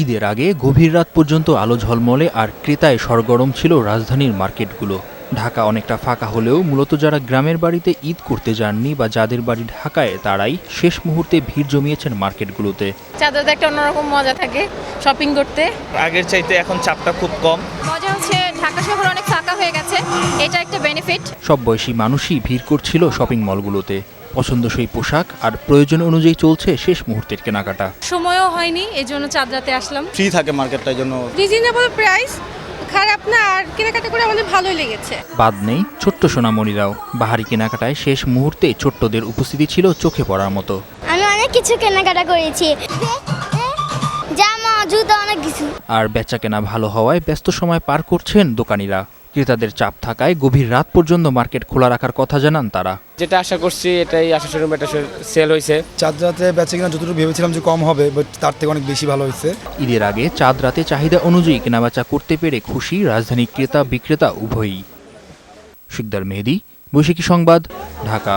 ঈদের আগে গভীর রাত পর্যন্ত আলো ঝলমলে আর ক্রেতায় সরগরম ছিল রাজধানীর মার্কেটগুলো। ঢাকা অনেকটা ফাঁকা হলেও মূলত যারা গ্রামের বাড়িতে ঈদ করতে যাননি বা যাদের বাড়ি ঢাকায় তারাই শেষ মুহূর্তে ভিড় জমিয়েছেন মার্কেটগুলোতে। চাঁদাতে একটা অন্যরকম মজা থাকে শপিং করতে। আগের চাইতে এখন চাপটা খুব কম। মজা হচ্ছে ঢাকা শহর অনেক ফাঁকা হয়ে গেছে, এটা একটা বেনিফিট। সব বয়সী মানুষই ভিড় করছিল শপিং মলগুলোতে। পছন্দসই পোশাক আর প্রয়োজন অনুযায়ী চলছে শেষ মুহূর্তের কেনাকাটা। সময়ও হয়নি, এই জন্য চাঁদাতে আসলাম। ফ্রি থাকে মার্কেটটার জন্য। রিজনেবল প্রাইস, খারাপ না, আর কেনাকাটা করে আমাদের ভালোই লেগেছে। বাদ নেই ছোট্ট সোনামণিরাও। বাহারি কেনাকাটায় শেষ মুহূর্তে ছোট্টদের উপস্থিতি ছিল চোখে পড়ার মতো। আমি অনেক কিছু কেনাকাটা করেছি, জামা জুতা অনেক কিছু। আর বেচা কেনা ভালো হওয়ায় ব্যস্ত সময় পার করছেন দোকানিরা। ক্রেতাদের চাপ থাকায় গভীর রাত পর্যন্ত মার্কেট খোলা রাখার কথা জানান তারা। যেটা আশা করছি এটাই আশা শুরু, এটা সেল হয়েছে। চাঁদ রাতে বেচা কিনা যতটুকু ভেবেছিলাম যে কম হবে, বাট তার থেকে অনেক বেশি ভালো হয়েছে। ঈদের আগে চাঁদ রাতে চাহিদা অনুযায়ী কেনাবেচা করতে পেরে খুশি রাজধানী ক্রেতা বিক্রেতা উভয়ই। শিকদার মেহেদী, বৈশাখী সংবাদ, ঢাকা।